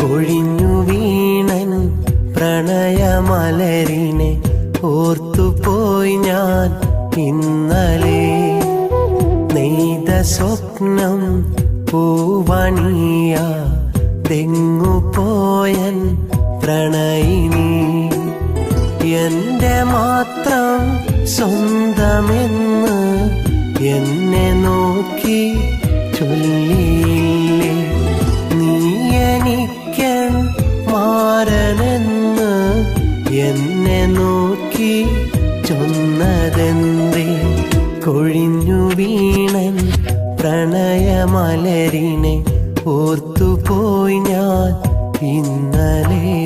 കൊഴിഞ്ഞു വീണൻ പ്രണയമലരിനെ ഓർത്തുപോയി ഞാൻ ഇന്നലെ. നെയ്ത സ്വപ്നം പൂവണിയ തെങ്ങുപോയൻ പ്രണയിനി. എന്റെ മാത്രം സ്വന്തമെന്ന് എന്നെ നോക്കി ചൊല്ലിയില്ലേ. നീ എനിക്കൻ മാരനെന്ന് എന്നെ നോക്കി ചൊന്നതെന്തേ. കൊഴിഞ്ഞു വീണൻ പ്രണയമലരിനെ ഓർത്തുപോയി ഞാൻ ഇന്നലെ.